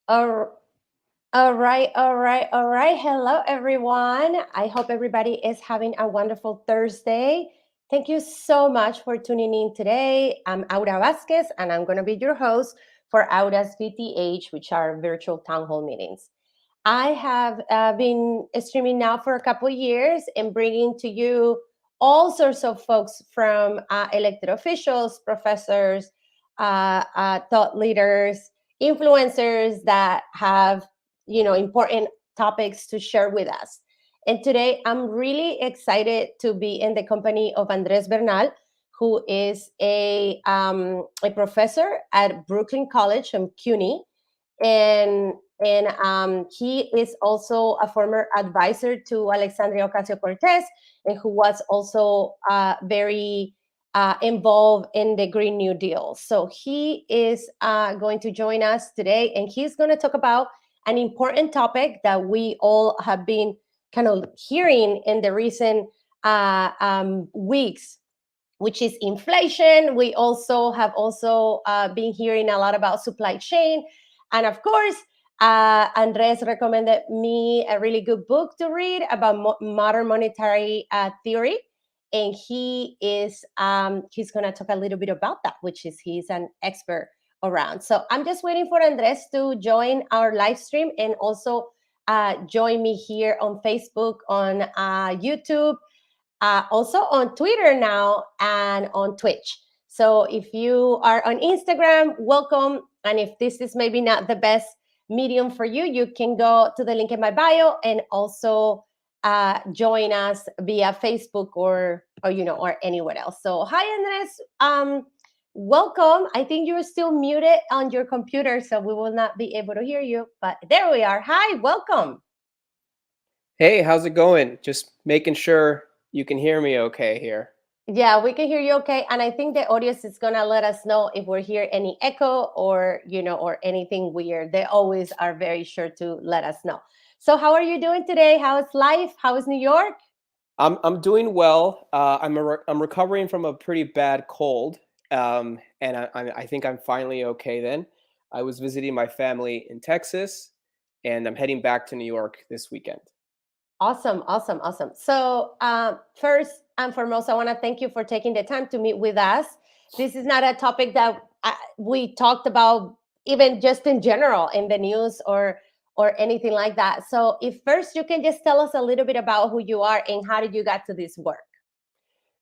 All, all right. Hello, everyone. I hope everybody is having a wonderful Thursday. Thank you so much for tuning in today. I'm Aura Vasquez, and I'm going to be your host for Aura's VTH, which are virtual town hall meetings. I have been streaming now for a couple of years and bringing to you all sorts of folks from elected officials, professors, thought leaders, influencers that have important topics to share with us. And today I'm really excited to be in the company of Andres Bernal, who is a professor at Brooklyn College from CUNY, and he is also a former advisor to Alexandria Ocasio-Cortez, and who was also very involved in the Green New Deal. So he is going to join us today, and he's going to talk about an important topic that we all have been kind of hearing in the recent weeks, which is inflation. We also have been hearing a lot about supply chain, and of course, Andres recommended me a really good book to read about modern monetary theory, and he's going to talk a little bit about that, which is he's an expert around. So I'm just waiting for Andres to join our live stream and also join me here on Facebook, on YouTube, also on Twitter now, and on Twitch. So if you are on Instagram, welcome. And if this is maybe not the best medium for you, you can go to the link in my bio and also join us via Facebook or anywhere else. So hi, Andres. Welcome. I think you're still muted on your computer, so we will not be able to hear you. But there we are. Hi, welcome. Hey, how's it going? Just making sure you can hear me okay here. Yeah, we can hear you okay. And I think the audience is gonna let us know if we're hear any echo or anything weird. They always are very sure to let us know. So how are you doing today? How is life? How is New York? I'm doing well. I'm recovering from a pretty bad cold, and I think I'm finally okay. Then I was visiting my family in Texas, and I'm heading back to New York this weekend. Awesome, awesome, awesome. So, first and foremost, I want to thank you for taking the time to meet with us. This is not a topic that we talked about, even just in general in the news or anything like that. So, if first you can just tell us a little bit about who you are and how did you get to this work?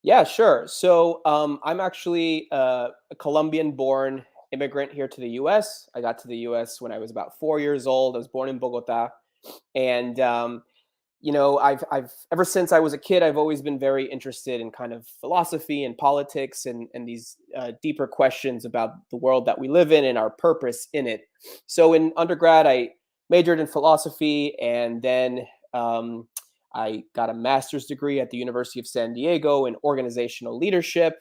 Yeah, sure. So I'm actually a Colombian-born immigrant here to the U.S. I got to the U.S. when I was about 4 years old. I was born in Bogota, and I've ever since I was a kid, I've always been very interested in kind of philosophy and politics and these deeper questions about the world that we live in and our purpose in it. So in undergrad, I majored in philosophy, and then I got a master's degree at the University of San Diego in organizational leadership,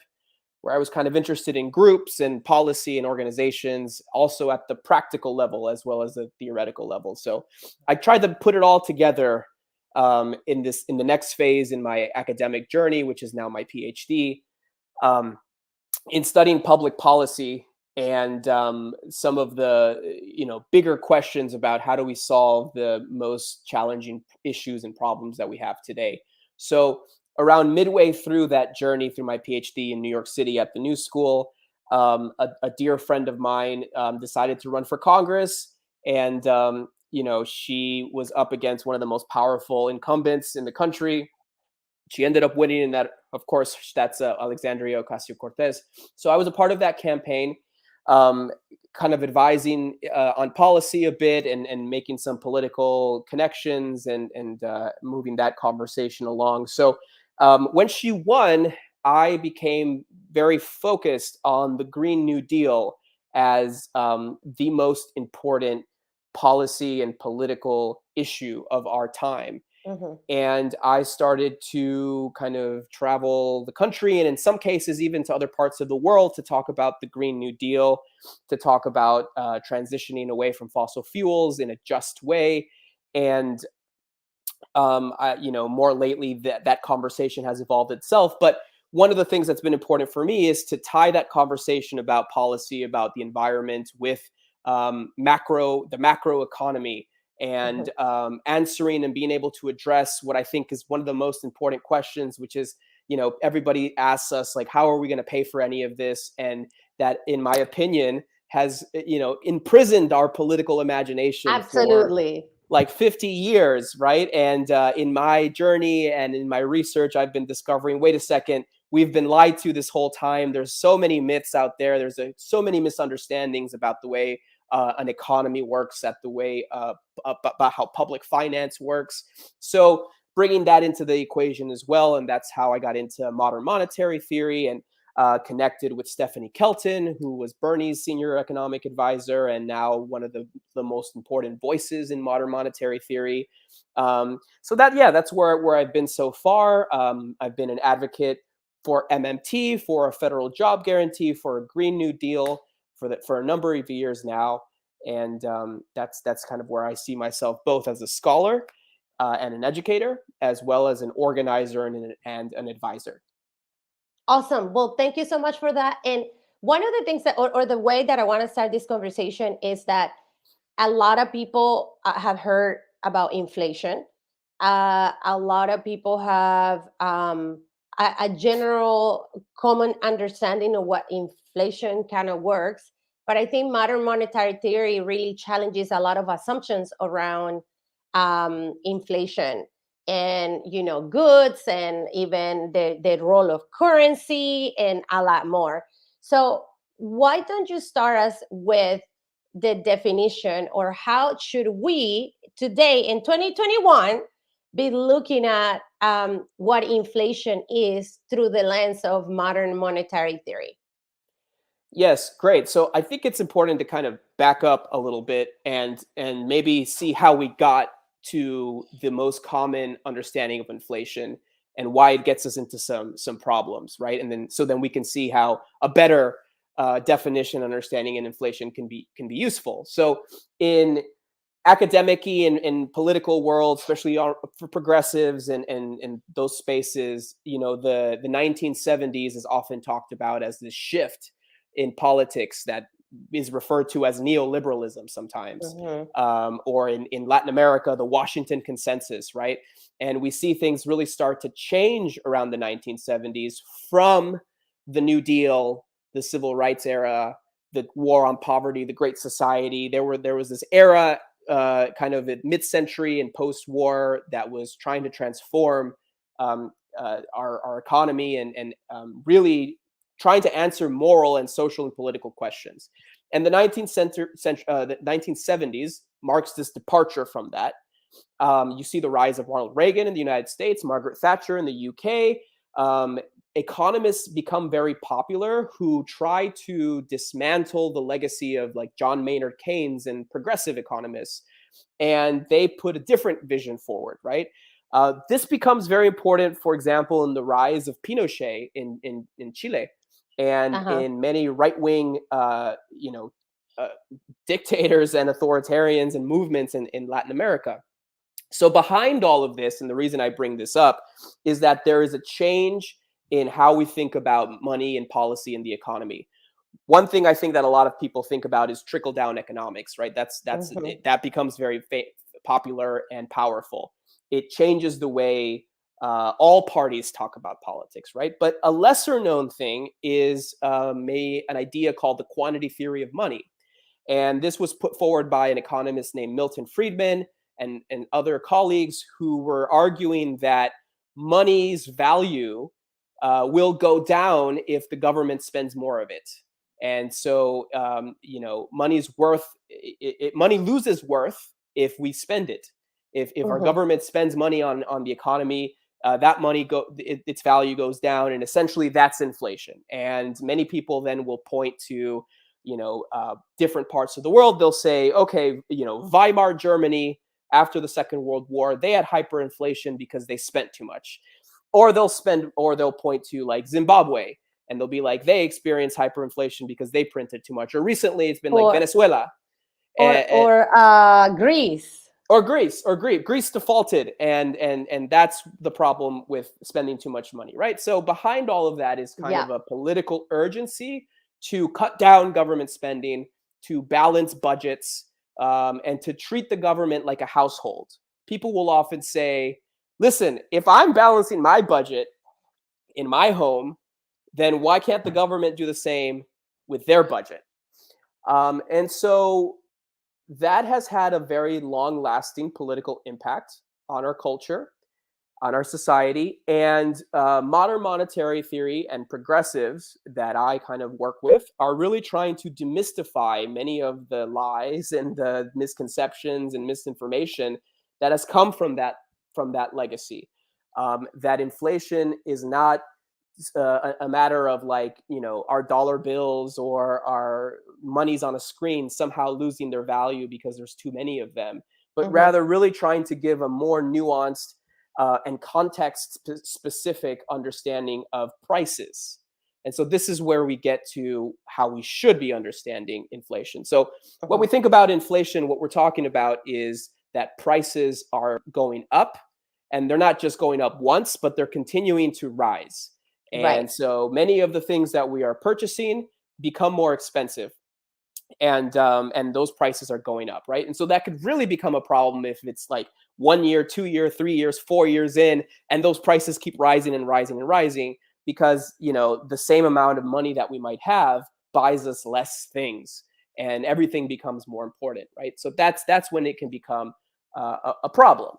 where I was kind of interested in groups and policy and organizations, also at the practical level as well as the theoretical level. So I tried to put it all together in the next phase in my academic journey, which is now my PhD, um, in studying public policy and some of the bigger questions about how do we solve the most challenging issues and problems that we have today. So around midway through that journey through my PhD in New York City at the New School, a dear friend of mine decided to run for Congress, and she was up against one of the most powerful incumbents in the country. She ended up winning, and that, of course, that's Alexandria Ocasio-Cortez. So I was a part of that campaign, um, kind of advising on policy a bit and making some political connections and moving that conversation along. So when she won, I became very focused on the Green New Deal as the most important policy and political issue of our time. Mhm. And I started to kind of travel the country and in some cases even to other parts of the world to talk about the Green New Deal, to talk about transitioning away from fossil fuels in a just way. And more lately that conversation has evolved itself. But one of the things that's been important for me is to tie that conversation about policy, about the environment, with the macro economy, and answering and being able to address what I think is one of the most important questions, which is, everybody asks us, like, how are we going to pay for any of this? And that, in my opinion, has, imprisoned our political imagination for Absolutely. like 50 years, right? And in my journey and in my research, I've been discovering, wait a second, we've been lied to this whole time. There's so many myths out there. There's so many misunderstandings about the way an economy works, at the way about how public finance works. So bringing that into the equation as well, and that's how I got into modern monetary theory, and connected with Stephanie Kelton, who was Bernie's senior economic advisor and now one of the most important voices in modern monetary theory. So that's where I've been so far. I've been an advocate for MMT, for a federal job guarantee, for a Green New Deal for a number of years now. And that's kind of where I see myself, both as a scholar and an educator, as well as an organizer and an advisor. Awesome. Well, thank you so much for that. And one of the things that, or the way that I want to start this conversation is that a lot of people have heard about inflation. A lot of people have a general common understanding of what inflation kind of works. But I think modern monetary theory really challenges a lot of assumptions around inflation, and goods, and even the role of currency, and a lot more. So why don't you start us with the definition, or how should we today in 2021 be looking at what inflation is through the lens of modern monetary theory? Yes, great. So I think it's important to kind of back up a little bit and maybe see how we got to the most common understanding of inflation and why it gets us into some problems, right? And then we can see how a better definition, understanding, and inflation can be useful. So in academic and political world, especially for progressives and those spaces, the 1970s is often talked about as this shift in politics that is referred to as neoliberalism sometimes, or in Latin America, the Washington Consensus, right? And we see things really start to change around the 1970s from the New Deal, the Civil Rights era, the war on poverty, the Great Society. There was this era, kind of mid-century and post-war, that was trying to transform our economy and really trying to answer moral and social and political questions. And the 1970s marks this departure from that. You see the rise of Ronald Reagan in the United States, Margaret Thatcher in the UK. Economists become very popular who try to dismantle the legacy of like John Maynard Keynes and progressive economists, and they put a different vision forward, right? This becomes very important, for example, in the rise of Pinochet in Chile, and in many right-wing dictators and authoritarians and movements in Latin America. So behind all of this, and the reason I bring this up, is that there is a change in how we think about money and policy in the economy. One thing I think that a lot of people think about is trickle-down economics, right? That becomes very popular and powerful. It changes the way all parties talk about politics, right? But a lesser known thing is an idea called the quantity theory of money. And this was put forward by an economist named Milton Friedman and other colleagues who were arguing that money's value will go down if the government spends more of it. And so, money's worth, money loses worth if we spend it. If our government spends money on the economy, that money its value goes down, and essentially that's inflation. And many people then will point to different parts of the world. They'll say, okay, Weimar Germany after the Second World War, they had hyperinflation because they spent too much. Or they'll point to like Zimbabwe, and they'll be like, they experience hyperinflation because they printed too much. Or recently it's been like Venezuela. Or Greece. Or Greece defaulted, and that's the problem with spending too much money, right? So behind all of that is kind of a political urgency to cut down government spending, to balance budgets, and to treat the government like a household. People will often say, listen, if I'm balancing my budget in my home, then why can't the government do the same with their budget? And so that has had a very long lasting political impact on our culture, on our society. And modern monetary theory and progressives that I kind of work with are really trying to demystify many of the lies and the misconceptions and misinformation that has come from that legacy. That inflation is not a matter of, like, our dollar bills or our monies on a screen somehow losing their value because there's too many of them, but Hmm. rather really trying to give a more nuanced and context specific understanding of prices. And so this is where we get to how we should be understanding inflation. So when we Hmm. think about inflation, what we're talking about is that prices are going up, and they're not just going up once, but they're continuing to rise. Right. And so many of the things that we are purchasing become more expensive, and those prices are going up, right? And so that could really become a problem if it's like 1 year, 2 year, 3 years, 4 years in, and those prices keep rising and rising and rising, because the same amount of money that we might have buys us less things, and everything becomes more important, right? So that's when it can become a problem.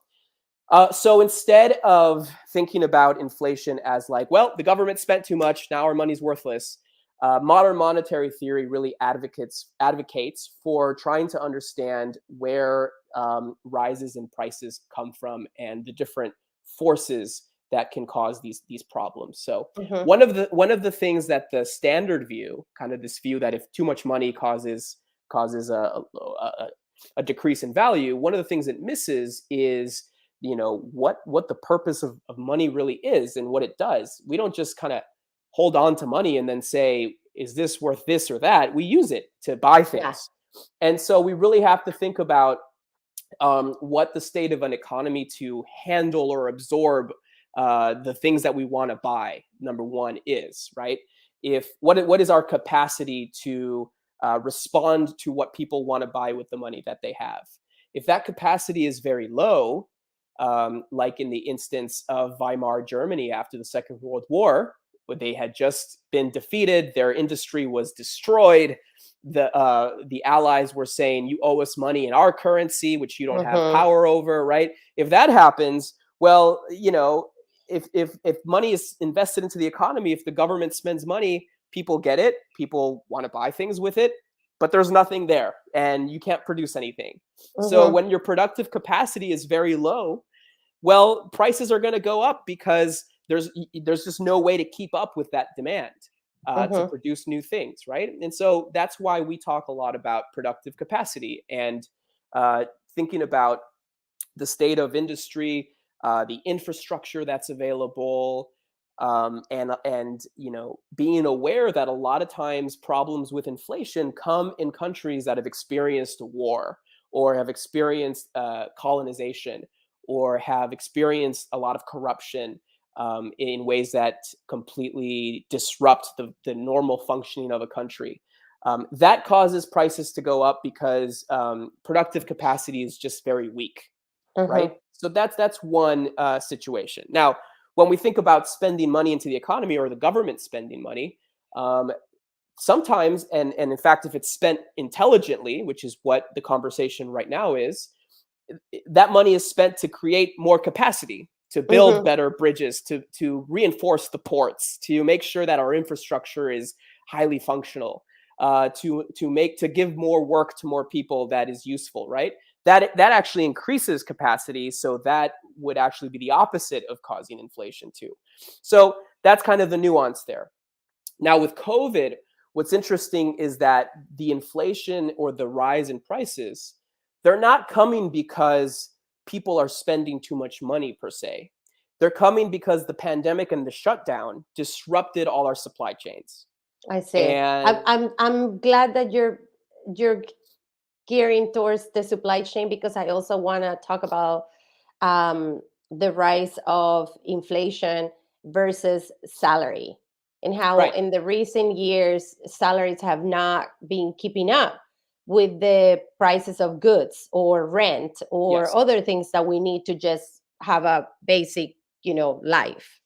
So instead of thinking about inflation as like, well, the government spent too much, now our money's worthless, modern monetary theory really advocates for trying to understand where rises in prices come from and the different forces that can cause these problems. So Hmm. one of the things that the standard view, kind of this view that if too much money causes a decrease in value, one of the things it misses is what the purpose of money really is and what it does. We don't just kind of hold on to money and then say, is this worth this or that? We use it to buy Yeah. things. And so we really have to think about what the state of an economy to handle or absorb the things that we want to buy, number one, is, right? If what is our capacity to respond to what people want to buy with the money that they have? If that capacity is very low, like in the instance of Weimar Germany after the Second World War, where they had just been defeated, their industry was destroyed. The Allies were saying, "You owe us money in our currency, which you don't have Hmm. power over." Right? If that happens, well, if money is invested into the economy, if the government spends money, people get it. People want to buy things with it, but there's nothing there, and you can't produce anything. So Hmm. when your productive capacity is very low, well, prices are going to go up because there's just no way to keep up with that demand to Hmm. produce new things, right? And so that's why we talk a lot about productive capacity and uh, thinking about the state of industry, the infrastructure that's available, and being aware that a lot of times problems with inflation come in countries that have experienced war or have experienced colonization or have experienced a lot of corruption in ways that completely disrupt the normal functioning of a country. That causes prices to go up because productive capacity is just very weak, right? Hmm. So that's one situation. Now, when we think about spending money into the economy or the government spending money, um, sometimes, and in fact, if it's spent intelligently, which is what the conversation right now is, that money is spent to create more capacity, to build Hmm. better bridges, to reinforce the ports, to make sure that our infrastructure is highly functional, to give more work to more people that is useful, right? That actually increases capacity, so that would actually be the opposite of causing inflation too. So that's kind of the nuance there. Now with COVID, what's interesting is that the inflation or the rise in prices, they're not coming because people are spending too much money per se. They're coming because the pandemic and the shutdown disrupted all our supply chains. I see. I'm And I'm I'm glad that you're gearing towards the supply chain, because I also want to talk about um, the rise of inflation versus salary, and how right, in the recent years salaries have not been keeping up. with the prices of goods or rent or Yes. other things that we need to just have a basic, life.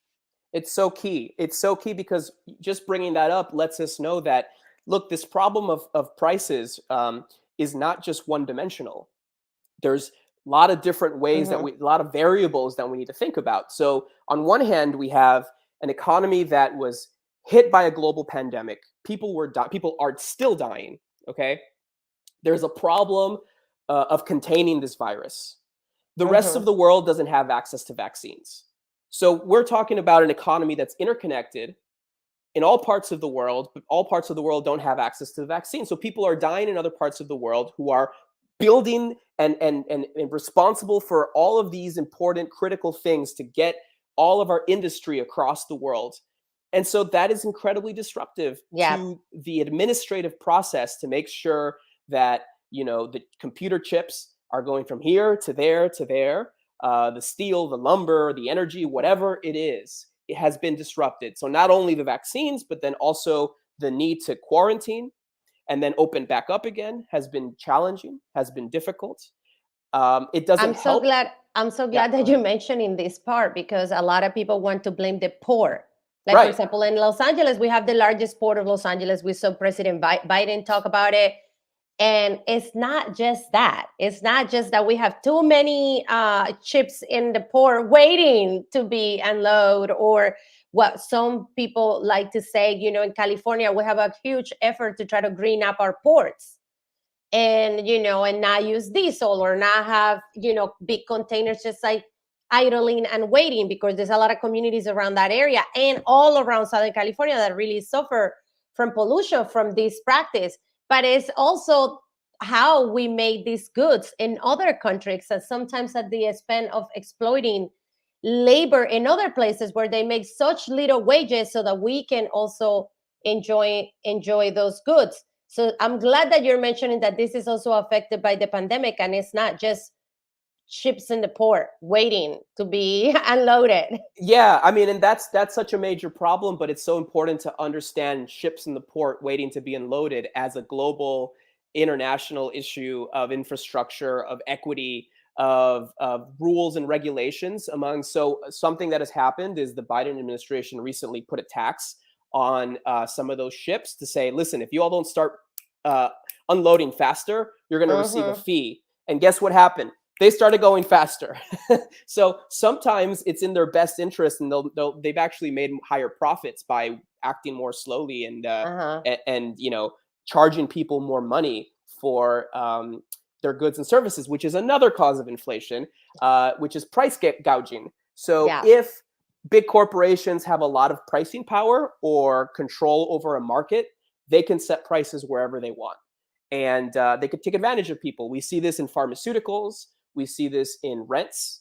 It's so key. It's so key because just bringing that up lets us know that, look, this problem of prices is not just one dimensional. There's a lot of different ways Hmm. a lot of variables that we need to think about. So on one hand, we have an economy that was hit by a global pandemic. People are still dying. Okay, there's a problem of containing this virus. The rest of Hmm. the world doesn't have access to vaccines. So we're talking about an economy that's interconnected in all parts of the world, but all parts of the world don't have access to the vaccine. So people are dying in other parts of the world who are building and responsible for all of these important critical things to get all of our industry across the world. And so that is incredibly disruptive Yeah. to the administrative process to make sure that, the computer chips are going from here to there to there. The steel, the lumber, the energy, whatever it is, it has been disrupted. So not only the vaccines, but then also the need to quarantine and then open back up again has been challenging, has been difficult. It doesn't I'm so help. glad. I'm so Yeah, glad go that you ahead. mentioned in this part, because a lot of people want to blame the poor. Like, for Right. example, in Los Angeles, we have the largest port of Los Angeles. We saw President Biden talk about it. And it's not just that. It's not just that we have too many chips in the port waiting to be unloaded, or what some people like to say, in California, we have a huge effort to try to green up our ports, and and not use diesel, or not have big containers just like idling and waiting, because there's a lot of communities around that area and all around Southern California that really suffer from pollution from this practice. But it's also how we make these goods in other countries, and sometimes at the expense of exploiting labor in other places where they make such little wages so that we can also enjoy those goods. So I'm glad that you're mentioning that this is also affected by the pandemic, and it's not just ships in the port waiting to be unloaded. Yeah, I mean, and that's such a major problem, but it's so important to understand ships in the port waiting to be unloaded as a global international issue of infrastructure, of equity, of rules and regulations among. So something that has happened is the Biden administration recently put a tax on some of those ships to say, listen, if you all don't start uh, unloading faster, you're going to receive a Hmm. fee. And guess what happened? They started going faster. So sometimes it's in their best interest, and they've actually made higher profits by acting more slowly Uh-huh. and charging people more money for their goods and services, which is another cause of inflation, which is price gouging. So Yeah. if big corporations have a lot of pricing power or control over a market, they can set prices wherever they want, and they could take advantage of people. We see this in pharmaceuticals. We see this in rents,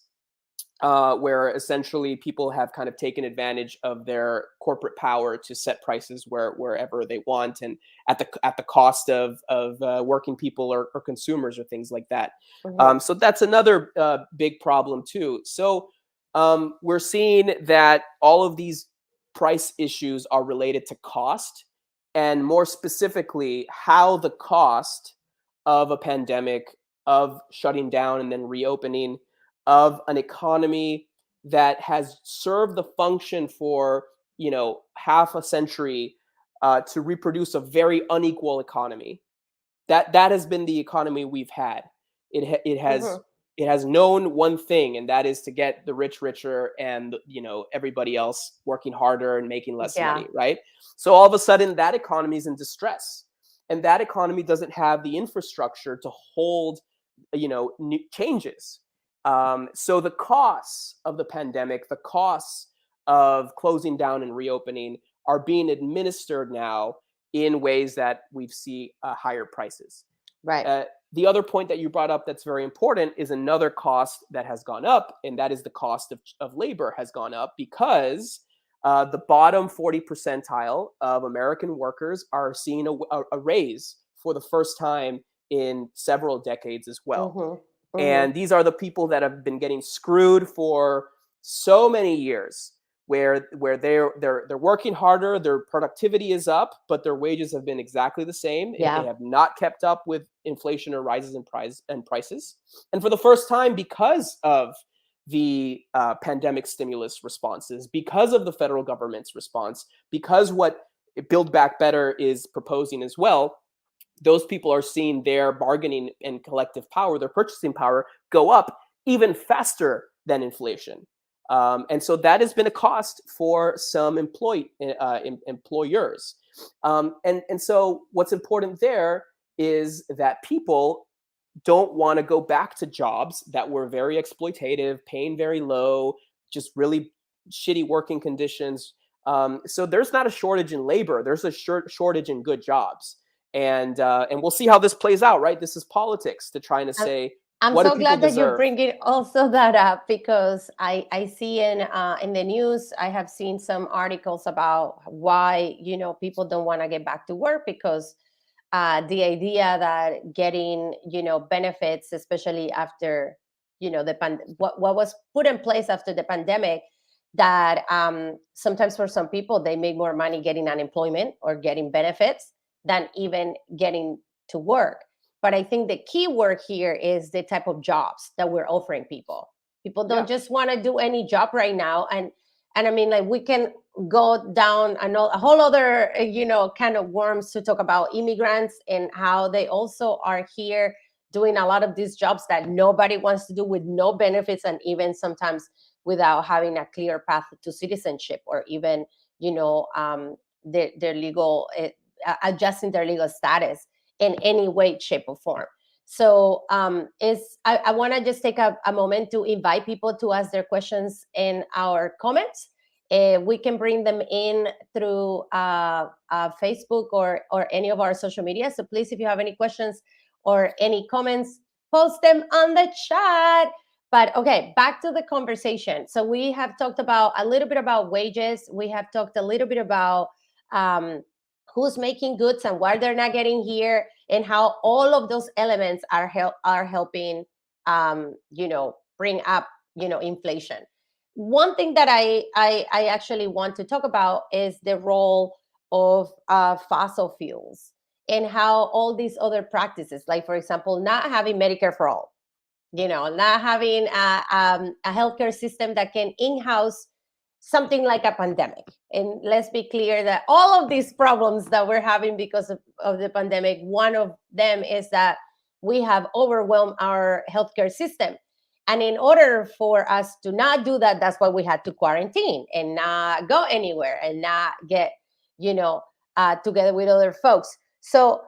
where essentially people have kind of taken advantage of their corporate power to set prices wherever they want, and at the cost of working people or consumers or things like that. Hmm. So that's another big problem too. So we're seeing that all of these price issues are related to cost, and more specifically, how the cost of a pandemic, of shutting down and then reopening, of an economy that has served the function for half a century to reproduce a very unequal economy. That has been the economy we've had. Hmm. It has known one thing, and that is to get the rich richer, and everybody else working harder and making less Yeah. money, right? So all of a sudden that economy is in distress, and that economy doesn't have the infrastructure to hold new changes. So the costs of the pandemic, the costs of closing down and reopening, are being administered now in ways that we see higher prices. Right. Uh, the other point that you brought up that's very important is another cost that has gone up, and that is the cost of labor has gone up because the bottom 40 percentile of American workers are seeing a raise for the first time in several decades as well. Hmm. Hmm. And these are the people that have been getting screwed for so many years where they're working harder, their productivity is up, but their wages have been exactly the same. They Yeah. have not kept up with inflation or rises in prices. And for the first time, because of the pandemic stimulus responses, because of the federal government's response, because what Build Back Better is proposing as well, those people are seeing their bargaining and collective power, their purchasing power, go up even faster than inflation. And so that has been a cost for some employers. And so what's important there is that people don't want to go back to jobs that were very exploitative, paying very low, just really shitty working conditions. So there's not a shortage in labor. There's a shortage in good jobs. And we'll see how this plays out, right? This is politics to trying to say, I'm what do so people glad that you deserve? bring it also that up, because I see in the news, I have seen some articles about why, people don't want to get back to work, because the idea that getting, benefits, especially after, what was put in place after the pandemic, that sometimes for some people, they make more money getting unemployment or getting benefits than even getting to work. But I think the key word here is the type of jobs that we're offering people. People don't just want to do any job right now. And I mean, like, we can go down a whole other, kind of worms to talk about immigrants and how they also are here doing a lot of these jobs that nobody wants to do, with no benefits, and even sometimes without having a clear path to citizenship, or even, their legal, adjusting their legal status in any way, shape, or form. So I want to just take a moment to invite people to ask their questions in our comments. We can bring them in through Facebook or any of our social media. So please, if you have any questions or any comments, post them on the chat. But okay, back to the conversation. So we have talked about a little bit about wages. We have talked a little bit about who's making goods and why they're not getting here, and how all of those elements are helping, bring up, inflation. One thing that I actually want to talk about is the role of fossil fuels, and how all these other practices, like, for example, not having Medicare for all, not having a healthcare system that can in-house something like a pandemic. And let's be clear that all of these problems that we're having because of the pandemic, one of them is that we have overwhelmed our healthcare system. And in order for us to not do that, that's why we had to quarantine and not go anywhere and not get, together with other folks. So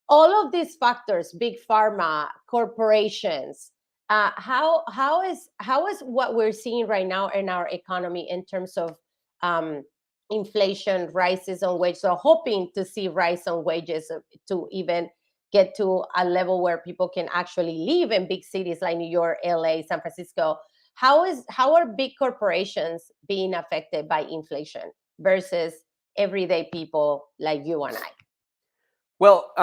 all of these factors, big pharma, corporations, how is what we're seeing right now in our economy in terms of inflation, rises on wages, so hoping to see rise on wages to even get to a level where people can actually live in big cities like New York, LA, San Francisco. How are big corporations being affected by inflation versus everyday people like you and I? Well,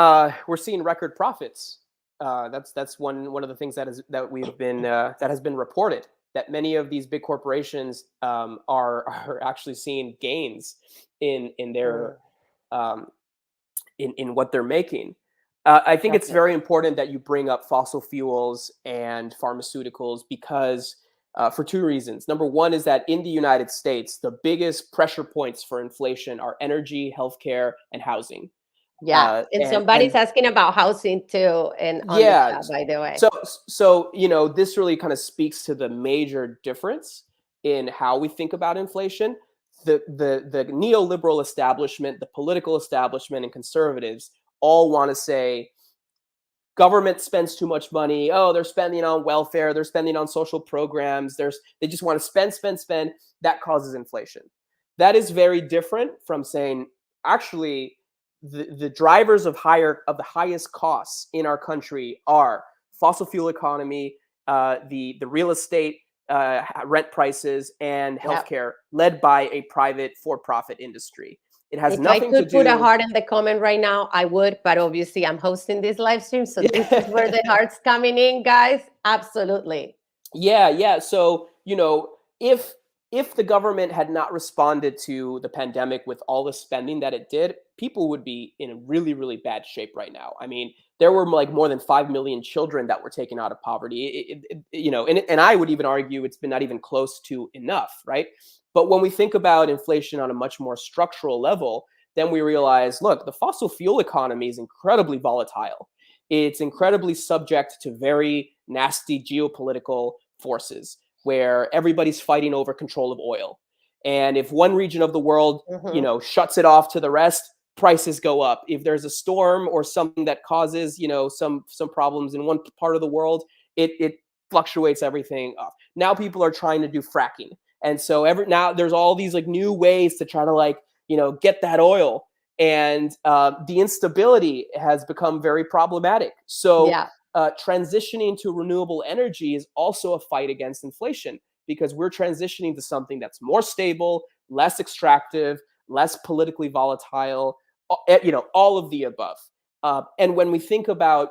we're seeing record profits. That's one of the things that has been reported, that many of these big corporations are actually seeing gains in their in what they're making. I think it's very important that you bring up fossil fuels and pharmaceuticals, because for two reasons. Number one is that in the United States, the biggest pressure points for inflation are energy, healthcare, and housing. Yeah, and somebody's asking about housing too, and on the chat, by the way. So this really kind of speaks to the major difference in how we think about inflation. The neoliberal establishment, the political establishment, and conservatives all want to say government spends too much money. Oh, they're spending on welfare, they're spending on social programs. They just want to spend. That causes inflation. That is very different from saying, actually, the drivers of the highest costs in our country are fossil fuel economy, the real estate, rent prices, and healthcare, led by a private for-profit industry. It has nothing to do. If I could put a heart in the comment right now, I would, but obviously I'm hosting this live stream, so this is where the heart's coming in, guys. Absolutely. Yeah. So, if if the government had not responded to the pandemic with all the spending that it did, people would be in really, really bad shape right now. I mean, there were like more than 5 million children that were taken out of poverty. And I would even argue it's been not even close to enough, right? But when we think about inflation on a much more structural level, then we realize, look, the fossil fuel economy is incredibly volatile. It's incredibly subject to very nasty geopolitical forces where everybody's fighting over control of oil. And if one region of the world, Mhm. shuts it off to the rest, prices go up. If there's a storm or something that causes, some problems in one part of the world, it fluctuates everything up. Now people are trying to do fracking. And so now there's all these like new ways to try to get that oil. And the instability has become very problematic. So Yeah. transitioning to renewable energy is also a fight against inflation because we're transitioning to something that's more stable, less extractive, less politically volatile, all of the above. And when we think about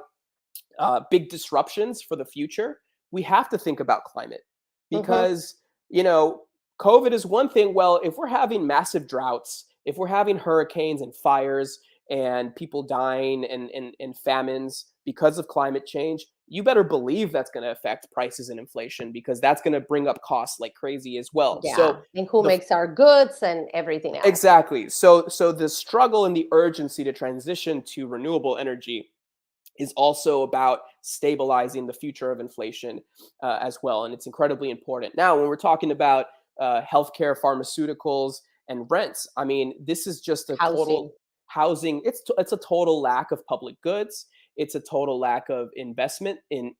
big disruptions for the future, we have to think about climate Mhm. because, you know, COVID is one thing. Well, if we're having massive droughts, if we're having hurricanes and fires and people dying and famines because of climate change, you better believe that's going to affect prices and inflation because that's going to bring up costs like crazy as well. So Yeah. And who the makes our goods and everything else. exactly. So the struggle and the urgency to transition to renewable energy is also about stabilizing the future of inflation as well. And it's incredibly important. Now, when we're talking about healthcare, pharmaceuticals, and rents, I mean, this is just a total Housing. housing. It's a total lack of public goods. It's a total lack of investment in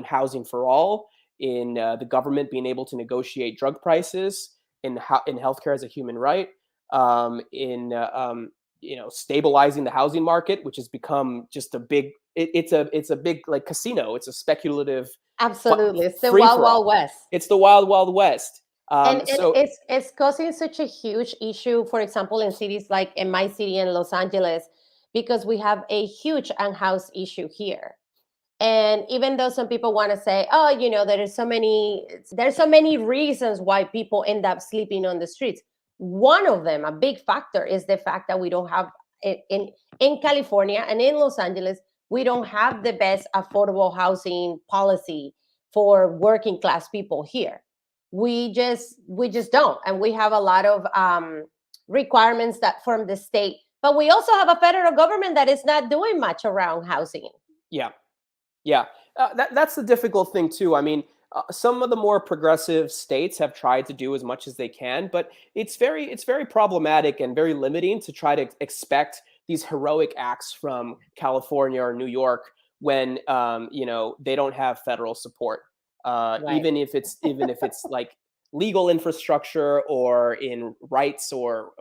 housing for all, in the government being able to negotiate drug prices, in healthcare as a human right, in stabilizing the housing market, which has become just a big it's a big like casino. It's a speculative Absolutely. It's the free wild, for wild all. west. It's the wild wild west. And So it's causing such a huge issue, for example, in cities like in my city in Los Angeles, because we have a huge unhoused issue here. And even though some people want to say, oh, there's so many reasons why people end up sleeping on the streets. One of them, a big factor, is the fact that we don't have in California and in Los Angeles, we don't have the best affordable housing policy for working class people here. We just don't, and we have a lot of requirements that from the state, but we also have a federal government that is not doing much around housing. yeah, yeah, that's the difficult thing too. I mean, some of the more progressive states have tried to do as much as they can, but it's very problematic and very limiting to try to expect these heroic acts from California or New York when they don't have federal support. Right. Even if it's like legal infrastructure or in rights or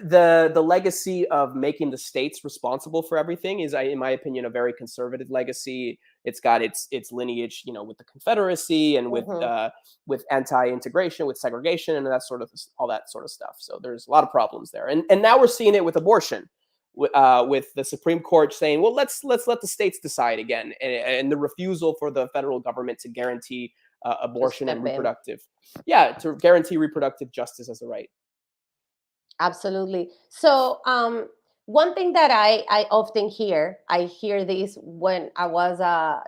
the legacy of making the states responsible for everything is, in my opinion, a very conservative legacy. It's got its lineage, with the Confederacy and Mhm. with anti-integration, with segregation, and all that sort of stuff. So there's a lot of problems there, and now we're seeing it with abortion, with the Supreme Court saying, well, let's let the states decide again, and the refusal for the federal government to guarantee To abortion and step in. to guarantee reproductive justice as a right. Absolutely. So, one thing that I often hear, I hear this when I was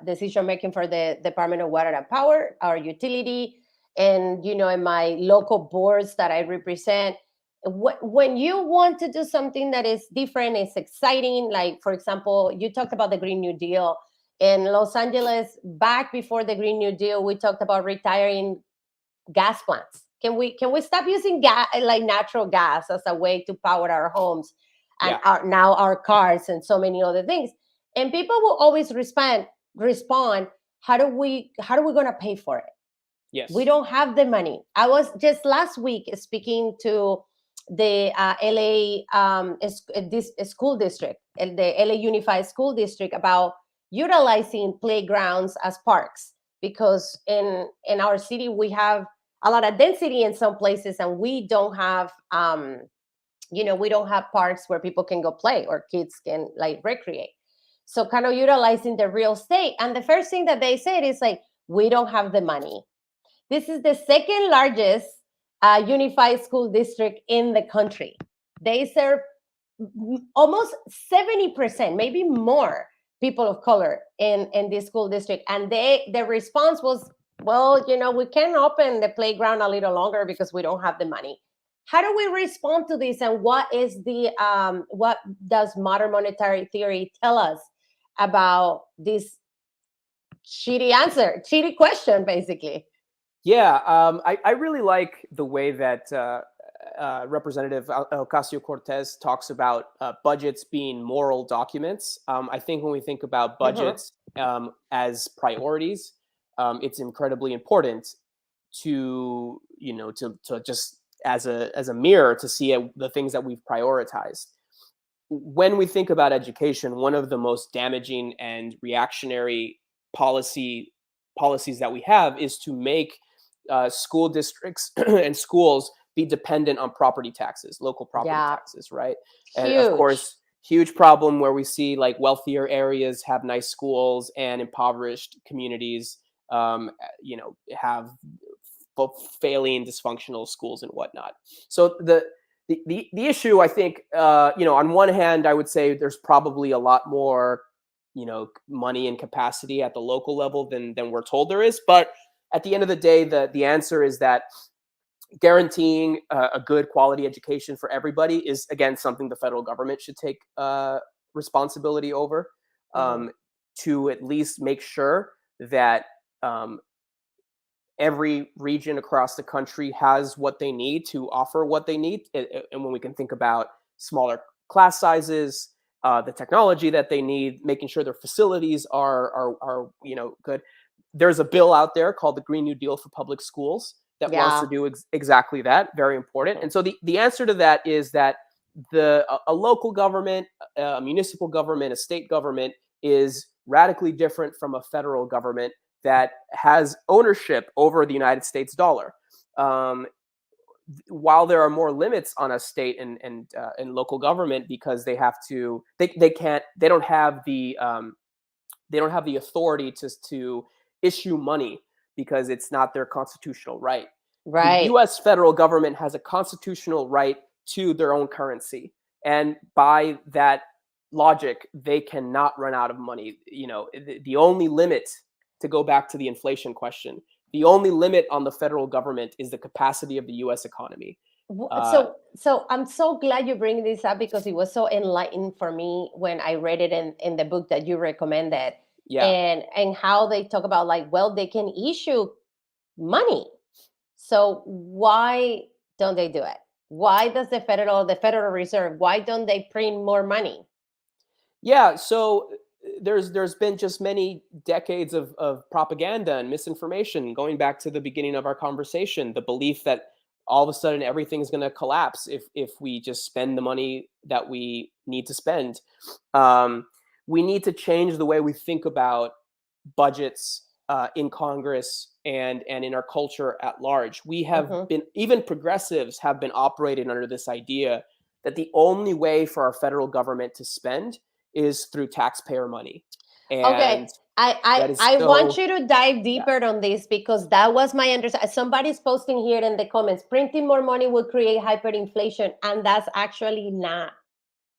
decision making for the Department of Water and Power, our utility, and in my local boards that I represent. When you want to do something that is different, it's exciting. Like, for example, you talked about the Green New Deal in Los Angeles. Back before the Green New Deal, we talked about retiring gas plants. Can we stop using gas, like natural gas, as a way to power our homes and Yeah. now our cars and so many other things? And people will always respond, how do we going to pay for it? We Yes. don't have the money. I was just last week speaking to the LA this school district, the LA Unified School District, about utilizing playgrounds as parks, because in our city we have a lot of density in some places, and we don't have parks where people can go play or kids can like recreate. So kind of utilizing the real estate. And the first thing that they said is like, we don't have the money. This is the second largest unified school district in the country. They serve almost 70%, maybe more, people of color in this school district. And the response was, well, we can open the playground a little longer because we don't have the money. How do we respond to this, and what does modern monetary theory tell us about this shitty question, basically? Yeah, I really like the way that Representative Ocasio-Cortez talks about budgets being moral documents. I think when we think about Mhm. budgets as priorities, it's incredibly important to to just as a mirror to see the things that we've prioritized. When we think about education, one of the most damaging and reactionary policies that we have is to make school districts and schools be dependent on property taxes, local property Yeah, taxes, right? And of huge. course, huge problem where we see like wealthier areas have nice schools and impoverished communities, have failing dysfunctional schools and whatnot. So the issue, I think, on one hand, I would say there's probably a lot more, money and capacity at the local level than we're told there is. But at the end of the day, the answer is that guaranteeing a good quality education for everybody is, again, something the federal government should take responsibility over, Mhm. to at least make sure that every region across the country has what they need to offer what they need. And when we can think about smaller class sizes, the technology that they need, making sure their facilities are good. There's a bill out there called the Green New Deal for public schools that wants to Yeah. do exactly that. Very important. And so the answer to that is that a local government, a municipal government, a state government is radically different from a federal government that has ownership over the United States dollar. Um, while there are more limits on a state and local government because they don't have the authority to issue money because it's not their constitutional right. The Right. U.S. federal government has a constitutional right to their own currency, and by that logic, they cannot run out of money. The only limit, to go back to the inflation question, the only limit on the federal government is the capacity of the U.S. economy. Uh, So I'm so glad you bring this up, because it was so enlightening for me when I read it in the book that you recommended, yeah, and how they talk about, like, well, they can issue money. So why don't they do it? Why does the Federal Reserve, why don't they print more money? yeah. So there's been just many decades of propaganda and misinformation going back to the beginning of our conversation. The belief that all of a sudden everything's going to collapse if we just spend the money that we need to spend. Um, we need to change the way we think about budgets in Congress and in our culture at large. We have Mhm. been, even progressives have been operating under this idea that the only way for our federal government to spend is through taxpayer money. Okay, And I, I that is I want so, you to dive yeah, deeper on this, because that was my understanding. Somebody's posting here in the comments, printing more money would create hyperinflation, and that's actually not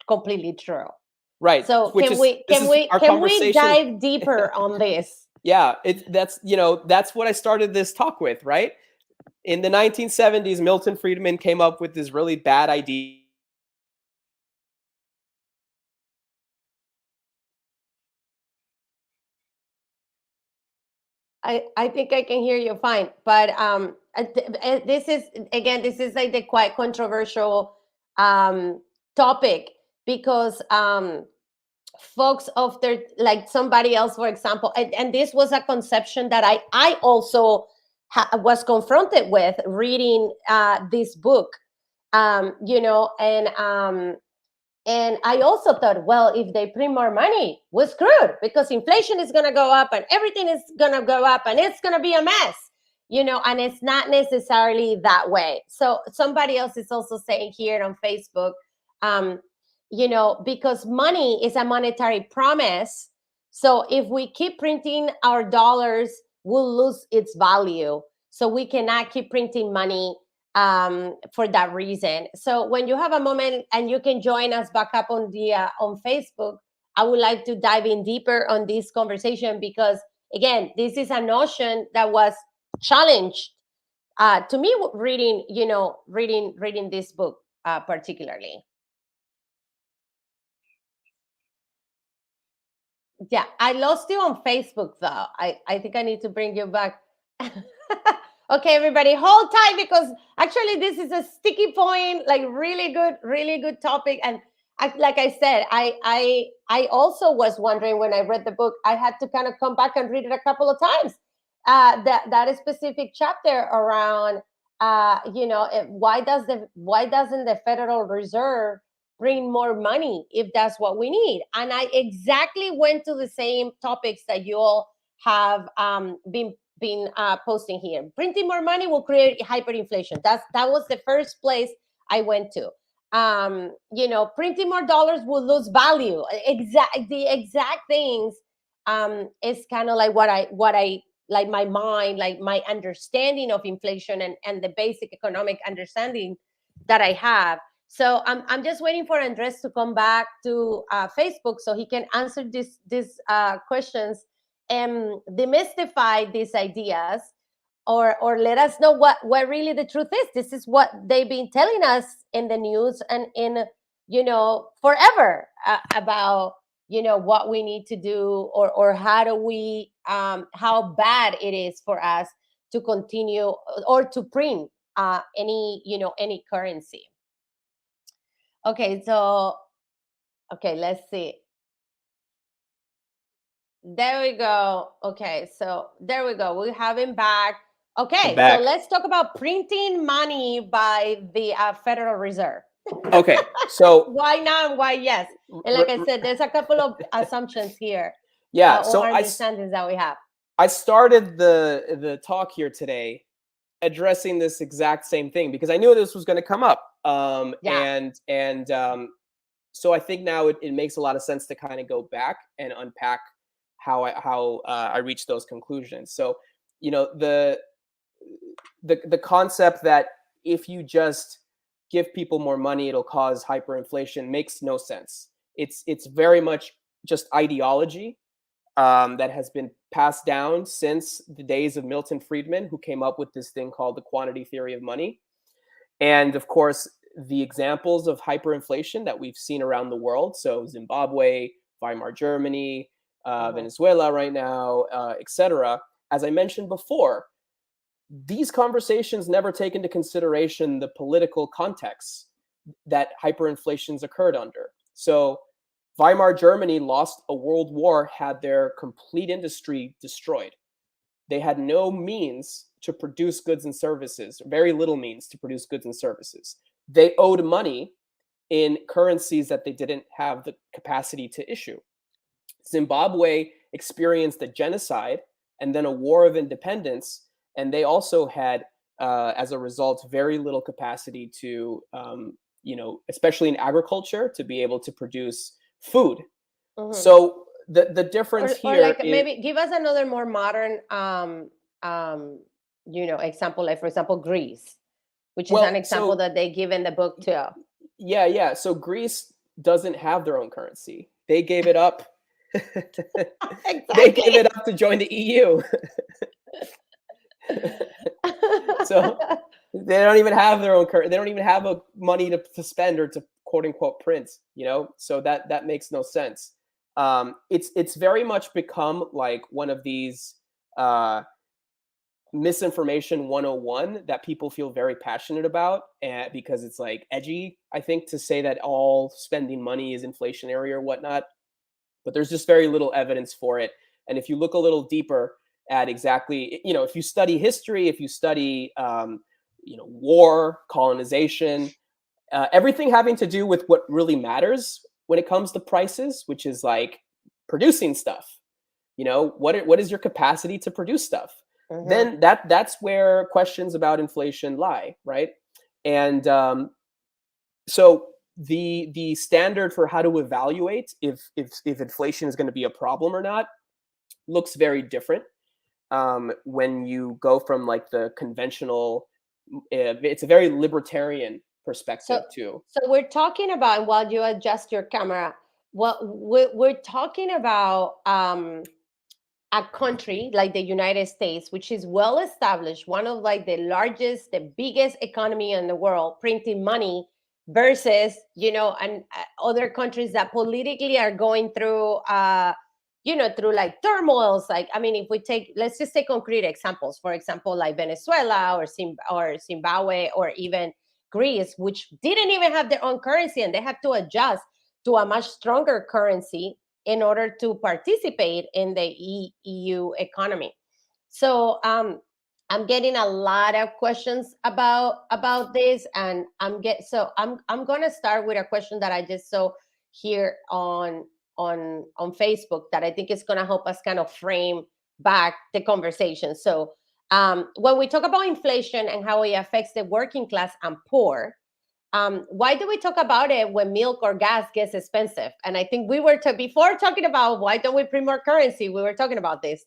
completely true. right. So Which can is, we this can is we our can we conversation. dive deeper on this? Yeah, that's what I started this talk with, right? In the 1970s, Milton Friedman came up with this really bad idea. I think I can hear you fine, but this is, again, this is like the quite controversial topic, because folks of their, like, somebody else, for example, and this was a conception that I also was confronted with reading this book, and I also thought, well, if they print more money, we're screwed, because inflation is going to go up and everything is going to go up and it's going to be a mess, and it's not necessarily that way. So somebody else is also saying here on Facebook, um, because money is a monetary promise. So if we keep printing our dollars, we'll lose its value. So we cannot keep printing money for that reason. So when you have a moment and you can join us back up on the on Facebook, I would like to dive in deeper on this conversation, because again, this is a notion that was challenged to me reading, reading this book particularly. Yeah, I lost you on Facebook though. I think I need to bring you back. Okay, everybody, hold tight, because actually this is a sticky point, like really good topic. And like I said, I also was wondering when I read the book. I had to kind of come back and read it a couple of times. That specific chapter around, why doesn't the Federal Reserve bring more money if that's what we need? And I exactly went to the same topics that you all have been posting here. Printing more money will create hyperinflation. That was the first place I went to. Printing more dollars will lose value. The exact things is kind of like what I like, my mind, like my understanding of inflation and the basic economic understanding that I have. So I'm just waiting for Andres to come back to Facebook so he can answer these questions and demystify these ideas, or let us know what really the truth is. This is what they've been telling us in the news and in forever about what we need to do, or how do we how bad it is for us to continue or to print any currency. Okay, so let's see. There we go. Okay, so there we go. We have him back. Okay, so let's talk about printing money by the Federal Reserve. Okay, so why not and why yes? And like I said, there's a couple of assumptions here. Yeah, so or understandings that we have. I started the talk here today addressing this exact same thing because I knew this was going to come up. So I think now it makes a lot of sense to kind of go back and unpack how I reached those conclusions. So, the concept that if you just give people more money, it'll cause hyperinflation makes no sense. It's very much just ideology that has been passed down since the days of Milton Friedman, who came up with this thing called the quantity theory of money. And of course, the examples of hyperinflation that we've seen around the world, so Zimbabwe, Weimar Germany, Venezuela right now, etc. As I mentioned before, these conversations never take into consideration the political context that hyperinflations occurred under. So Weimar Germany lost a world war, had their complete industry destroyed. They had no means to produce goods and services, very little means to produce goods and services. They owed money in currencies that they didn't have the capacity to issue. Zimbabwe experienced a genocide and then a war of independence, and they also had, as a result, very little capacity to, especially in agriculture, to be able to produce food. So the difference here, like maybe give us another more modern, example, like for example, Greece, which is an example that they give in the book too. Yeah. So Greece doesn't have their own currency. They gave it up. Exactly. They gave it up to join the EU. So they don't even have their own currency. They don't even have money to spend or to quote unquote print, so that makes no sense. It's very much become like one of these misinformation 101 that people feel very passionate about, and because it's like edgy, I think, to say that all spending money is inflationary or whatnot, but there's just very little evidence for it. And if you look a little deeper at exactly, if you study history, if you study war, colonization, everything having to do with what really matters when it comes to prices, which is like producing stuff, what is your capacity to produce stuff? Then that's where questions about inflation lie, right? And so the standard for how to evaluate if inflation is going to be a problem or not looks very different. when you go from like the conventional. It's a very libertarian So, perspective too. so we're talking about, while you adjust your camera, what we're talking about a country like the United States, which is well established, one of like the largest, the biggest economy in the world, printing money, versus, and other countries that politically are going through, through like turmoils. Like, I mean, if we take, let's just take concrete examples. For example, like Venezuela or Zimbabwe or even Greece, which didn't even have their own currency and they have to adjust to a much stronger currency in order to participate in the EU economy. So I'm getting a lot of questions about this, and I'm gonna start with a question that I just saw here on Facebook that I think is gonna help us kind of frame back the conversation. So when we talk about inflation and how it affects the working class and poor, why do we talk about it when milk or gas gets expensive? And I think we were before talking about why don't we print more currency, we were talking about this.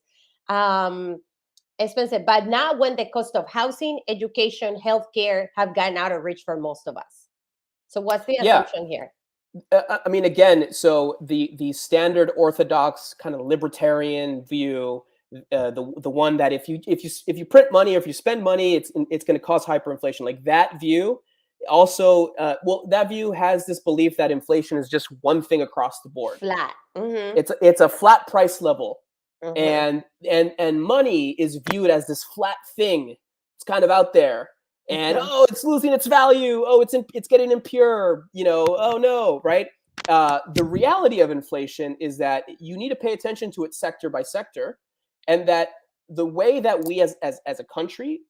Expensive, but now when the cost of housing, education, healthcare have gotten out of reach for most of us. So what's the Yeah, assumption here? I mean, again, so the standard orthodox kind of libertarian view, the one that if you print money or if you spend money, it's going to cause hyperinflation. Like that view, also, well, that view has this belief that inflation is just one thing across the board. Flat. It's a flat price level, Mm-hmm. and money is viewed as this flat thing. It's kind of out there, and Mm-hmm. oh, it's losing its value. Oh, it's getting impure. Oh no, right? The reality of inflation is that you need to pay attention to it sector by sector, and that the way that we as a country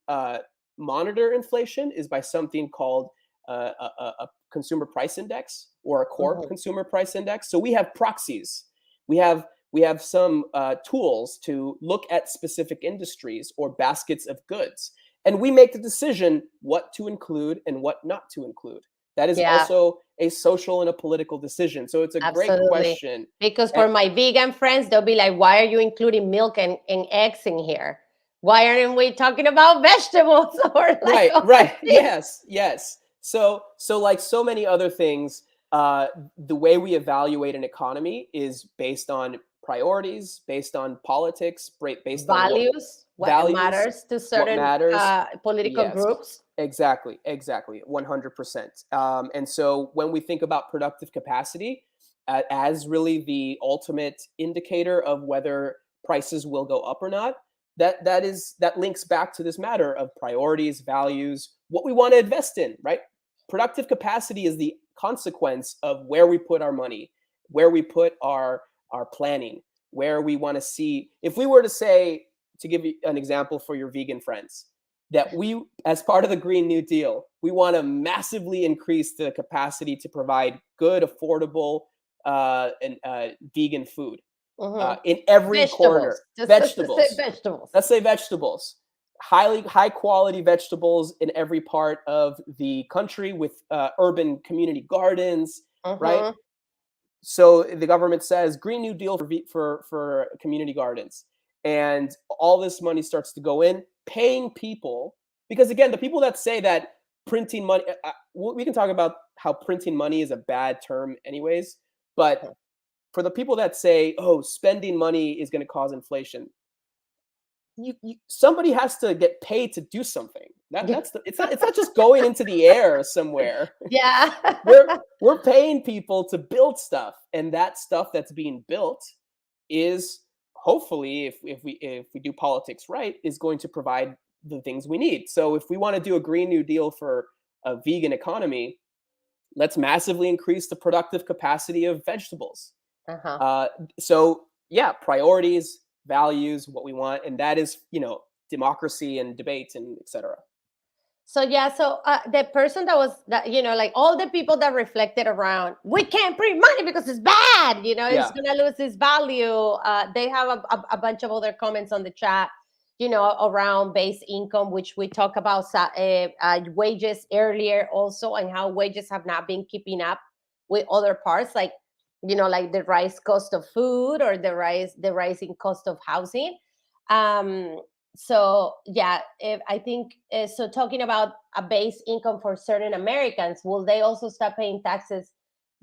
monitor inflation is by something called a consumer price index or a core Mm-hmm. consumer price index. So we have proxies. We have some tools to look at specific industries or baskets of goods, and we make the decision what to include and what not to include. That is Yeah, also a social and a political decision. So it's a great absolutely. question. Because And, for my vegan friends, they'll be like, why are you including milk and eggs in here? Why aren't we talking about vegetables or like right, other right, things? yes. So like so many other things, the way we evaluate an economy is based on priorities, based on politics, based on what Values, what values, matters to what certain matters. political Yes, groups. exactly, 100%. And so when we think about productive capacity as really the ultimate indicator of whether prices will go up or not, that links back to this matter of priorities, values, what we want to invest in, right? Productive capacity is the consequence of where we put our money, where we put our planning, where we want to see. If we were to say, to give you an example for your vegan friends, that we, as part of the Green New Deal, we want to massively increase the capacity to provide good, affordable, and vegan food Hmm. in every corner. Vegetables, just to say Vegetables. vegetables. Let's say vegetables. High quality vegetables in every part of the country with urban community gardens, right? Hmm. So the government says Green New Deal for community gardens, and all this money starts to go in, paying people, because again, the people that say that printing money, we can talk about how printing money is a bad term, anyways. But for the people that say, "Oh, spending money is going to cause inflation," somebody has to get paid to do something. It's not just going into the air somewhere. Yeah. we're paying people to build stuff, and that stuff that's being built is hopefully, if we do politics right, is going to provide the things we need. So if we want to do a Green New Deal for a vegan economy, let's massively increase the productive capacity of vegetables. Uh-huh. uh, so yeah, priorities, values, what we want, and that is democracy and debate and etc. So yeah, so the person that was that, like all the people that reflected around, we can't print money because it's bad, it's Yeah. gonna lose its value. They have a bunch of other comments on the chat, around base income, which we talked about wages earlier also, and how wages have not been keeping up with other parts, like like the rise cost of food or the rising cost of housing. Um, so yeah, if I think so. Talking about a base income for certain Americans, will they also start paying taxes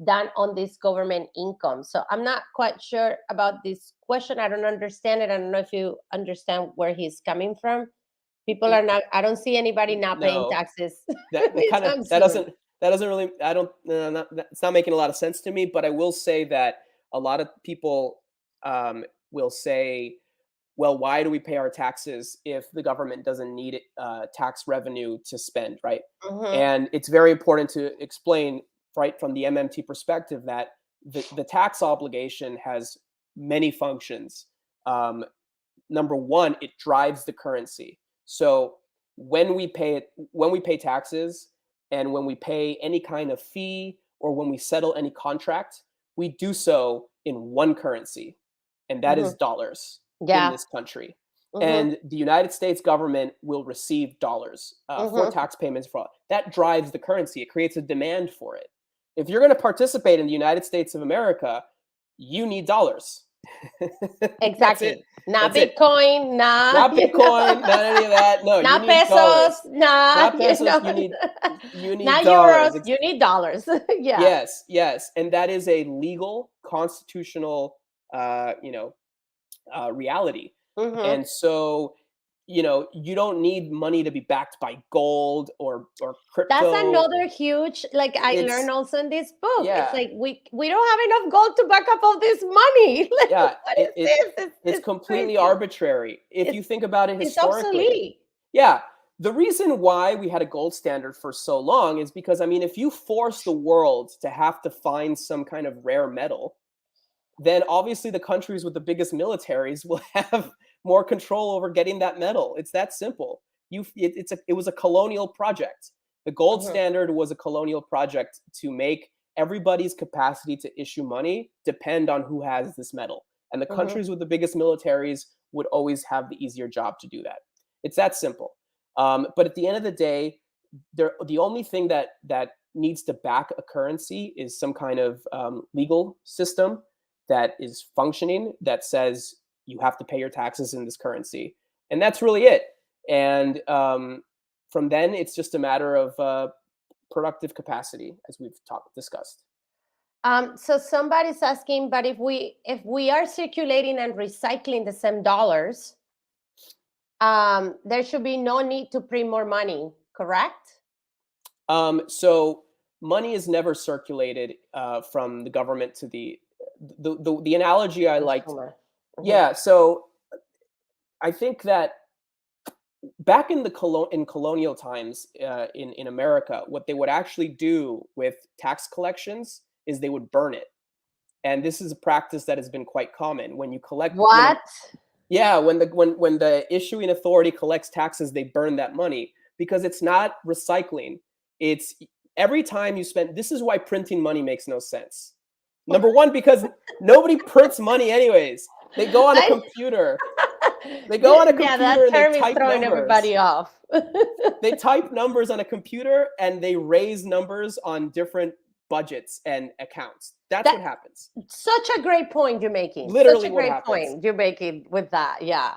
done on this government income? So I'm not quite sure about this question. I don't understand it. I don't know if you understand where he's coming from. People are not. I don't see anybody not paying No, taxes that kind of anytime soon. that doesn't really, I don't, it's not making a lot of sense to me. But I will say that a lot of people will say, well, why do we pay our taxes if the government doesn't need tax revenue to spend, right? Hmm. And it's very important to explain, right, from the MMT perspective, that the tax obligation has many functions. Um, Number one, it drives the currency. So when we pay taxes, and when we pay any kind of fee, or when we settle any contract, we do so in one currency, and that Hmm. is dollars in Yeah. this country. Hmm. And the United States government will receive dollars for Hmm. tax payments fraud. That drives the currency. It creates a demand for it. If you're going to participate in the United States of America, you need dollars. That's it. Exactly. Not That's it. Bitcoin, not, Not Bitcoin, not any of that. No, you not need pesos, dollars. not, Not pesos. You need not dollars. euros. You need dollars. Yeah. Yes, yes, and that is a legal, constitutional, you know, reality. Hmm. And so, you don't need money to be backed by gold or That's crypto. another huge, like I learned It's also in this book. It's Yeah, like we don't have enough gold to back up all this money. Like, yeah. what It, is it's this? it's It's completely crazy. arbitrary if you It's think about it it's historically. obsolete. Yeah. The reason why we had a gold standard for so long is because, I mean, if you force the world to have to find some kind of rare metal, then obviously the countries with the biggest militaries will have more control over getting that metal. It's that simple. It was a colonial project. The gold Hmm. standard was a colonial project to make everybody's capacity to issue money depend on who has this metal. And the Hmm. countries with the biggest militaries would always have the easier job to do that. It's that simple. But at the end of the day, the only thing that needs to back a currency is some kind of legal system that is functioning, that says you have to pay your taxes in this currency, and that's really it. And from then, it's just a matter of productive capacity, as we've discussed. So somebody's asking, but if we are circulating and recycling the same dollars, there should be no need to print more money, correct? So money is never circulated from the government to the analogy I liked. Consumer. Hmm. Yeah. So I think that back in in colonial times in America, what they would actually do with tax collections is they would burn it. And this is a practice that has been quite common. When you collect when What? Yeah, when the issuing authority collects taxes, they burn that money because it's not recycling. It's every time you spend. This is why printing money makes no sense. Number one, because nobody prints money anyways. They go on a I, computer. They go on a yeah, that computer and they term is type throwing numbers. everybody off. They type numbers on a computer and they raise numbers on different budgets and accounts. That's That what happens. such a great point you're making. Such a Literally what great happens. point you're making with that. Yeah.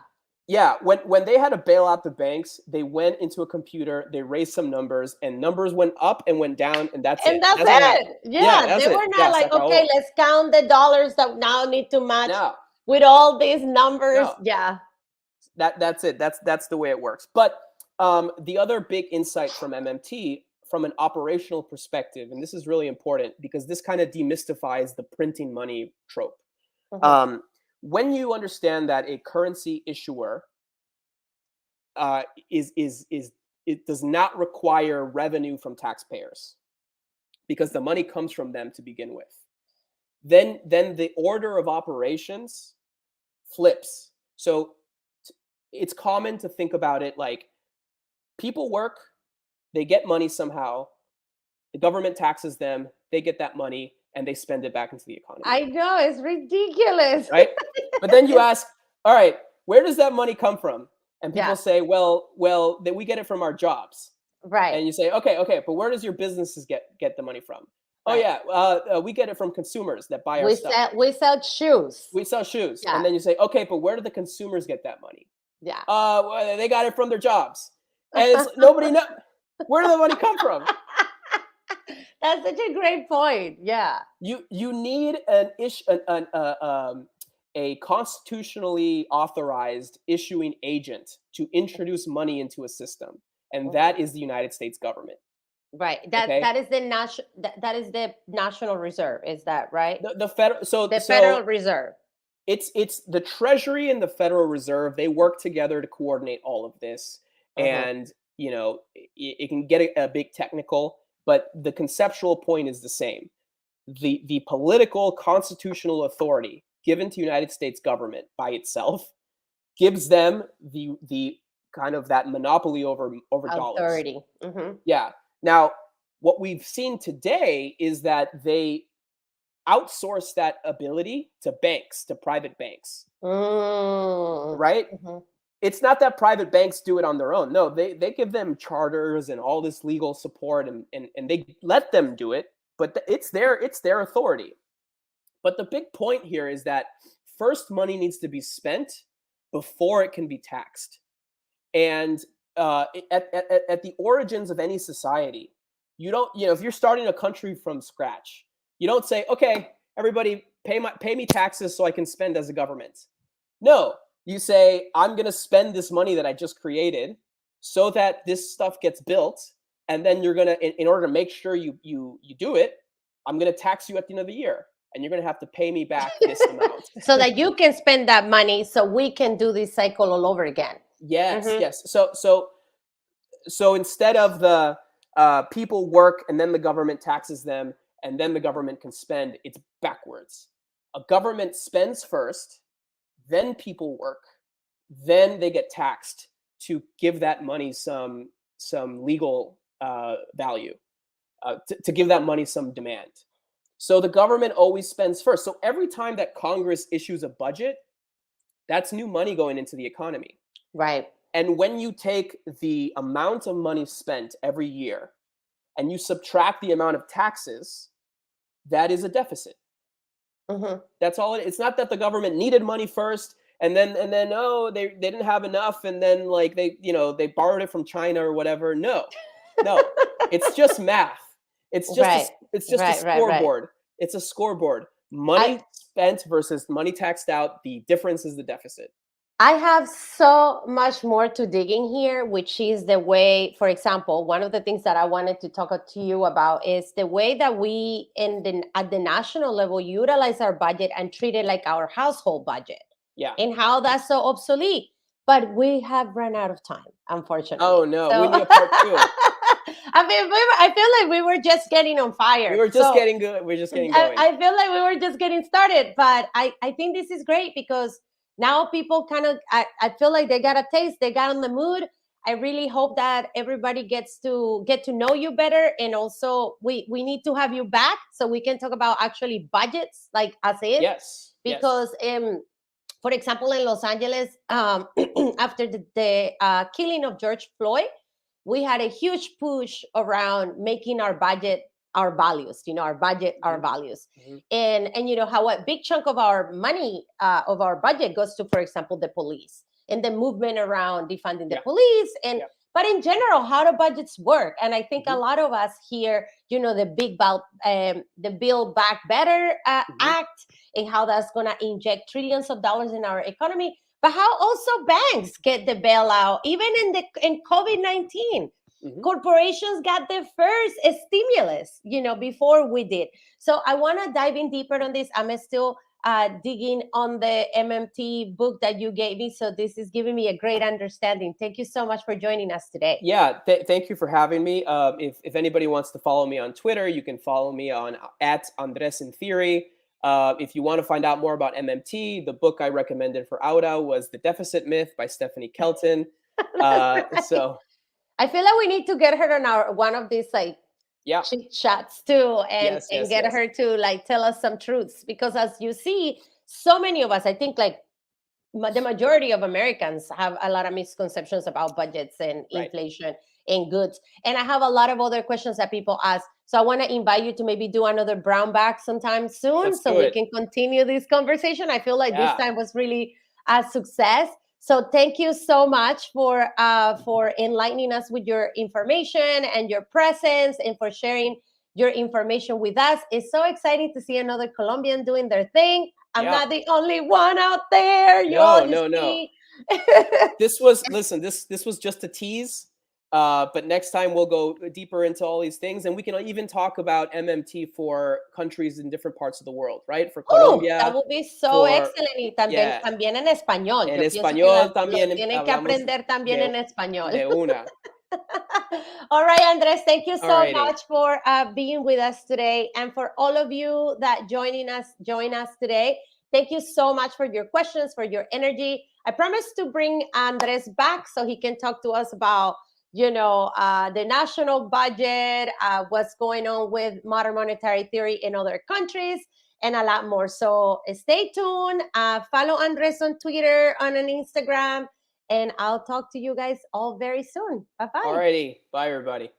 Yeah, when they had to bail out the banks, they went into a computer, they raised some numbers, and numbers went up and went down, and that's And it. that's That's what happened. it. Yeah, Yeah. that's They it. were Yeah, not se like, okay, acabó. let's count the dollars that now need to match No, with all these numbers. no, Yeah. that's it. That's the way it works. But the other big insight from MMT, from an operational perspective, and this is really important because this kind of demystifies the printing money trope. Hmm. Um, when you understand that a currency issuer uh, is it does not require revenue from taxpayers because the money comes from them to begin with. Then the order of operations flips. So it's common to think about it like people work, they get money somehow, the government taxes them, they get that money, and they spend it back into the economy, I know. It's ridiculous. right? But then you It's, ask, all right, where does that money come from? And yeah. people say, well, that we get it from our jobs. Right. And you say, okay, but where does your businesses get the money from? Oh Right. yeah, we get it from consumers that buy our We stuff. sell we sell shoes. We sell shoes, and Yeah. then you say, okay, but where do the consumers get that money? Yeah. Well, they got it from their jobs. And it's nobody know where did the money come from? That's such a great point. Yeah. You need a constitutionally authorized issuing agent to introduce money into a system, and Mhm. that is the United States government. Right. That Okay, that is the that is the National Reserve. Is that right? the federal The Federal so Reserve. it's the Treasury and the Federal Reserve. They work together to coordinate all of this, Mhm. and it can get a bit technical, but the conceptual point is the same. The political constitutional authority given to United States government by itself gives them the kind of that monopoly over dollars. Authority. Mhm. Yeah. Now, what we've seen today is that they outsource that ability to banks, to private banks, Mm. right? Mhm. It's not that private banks do it on their own. No, they give them charters and all this legal support, and they let them do it, but it's their authority. But the big point here is that first money needs to be spent before it can be taxed. And at the origins of any society, you don't, if you're starting a country from scratch, you don't say, okay, everybody pay me taxes so I can spend as a government. No, you say, I'm going to spend this money that I just created so that this stuff gets built. And then you're going to, in order to make sure you do it, I'm going to tax you at the end of the year. And you're going to have to pay me back this amount. So that you can spend that money, so we can do this cycle all over again. Yes, Mhm. yes. So instead of the people work and then the government taxes them and then the government can spend, it's backwards. A government spends first, then people work, then they get taxed to give that money some legal value, to give that money some demand. So the government always spends first. So every time that Congress issues a budget, that's new money going into the economy. Right. And when you take the amount of money spent every year and you subtract the amount of taxes, that is a deficit. Mhm. That's all it's not that the government needed money first and then oh they didn't have enough and then like they borrowed it from China or whatever. No. No. It's just math. Right. It's just a Right. Right. Right. scoreboard. It's a scoreboard. I Money spent versus money taxed out, the difference is the deficit. I have so much more to dig in here, which is the way, for example, one of the things that I wanted to talk to you about is the way that we at the national level utilize our budget and treat it like our household budget, Yeah. and how that's so obsolete. But we have run out of time, unfortunately. Oh no, we So need a part two. I mean, I feel like we were just getting on We fire. were just So getting good. We're just getting going. I feel like we were just getting started, but I think this is great because now people kind of, I feel like they got a taste, they got on the mood. I really hope that everybody gets to get to know you better. And also we need to have you back so we can talk about actually budgets like as is, Yes. Yes. because for example, in Los Angeles, after the killing of George Floyd, we had a huge push around making our budget our values, our budget, our Mhm. values. Mhm. And how a big chunk of our money, of our budget, goes to, for example, the police and the movement around defunding the Yeah. police. And Yeah. but in general, how do budgets work? And I think a Mhm. lot of us here, the Build Back Better Mhm. Act, and how that's going to inject trillions of dollars in our economy, but how also banks get the bailout, even in COVID-19. Mhm. Corporations got their first stimulus, before we did. So I want to dive in deeper on this. I'm still digging on the MMT book that you gave me. So this is giving me a great understanding. Thank you so much for joining us today. Yeah. Thank you for having me. If anybody wants to follow me on Twitter, you can follow me on at Andres in Theory. If you want to find out more about MMT, the book I recommended for Aura was The Deficit Myth by Stephanie Kelton. So I feel like we need to get her on one of these like yeah. chit chats too, and Yes. and Yes. get Yes. her to like tell us some truths, because as you see, so many of us, I think, like the majority of Americans have a lot of misconceptions about budgets and Right. inflation and goods. And I have a lot of other questions that people ask. So I want to invite you to maybe do another brown bag sometime soon Let's so do we it. can continue this conversation. I feel like this Yeah. time was really a success. So thank you so much for enlightening us with your information and your presence and for sharing your information with us. It's so exciting to see another Colombian doing their thing. I'm Yeah. not the only one out there. You all No, just no, no. see. This was listen. This was just a tease. But next time we'll go deeper into all these things, and we can even talk about MMT for countries in different parts of the world, right? For Oh, that Colombia, would be so for excellent. Y también, yeah, también en español. en Yo pienso que español lo también tienen que hablamos aprender también de en español. de una. All right, Andres, thank you so Alrighty. much for being with us today, and for all of you that join us today. Thank you so much for your questions, for your energy. I promise to bring Andres back so he can talk to us about the national budget, what's going on with modern monetary theory in other countries, and a lot more. So stay tuned. Follow Andres on Twitter, on Instagram, and I'll talk to you guys all very soon. Bye bye. Alrighty. Bye, everybody.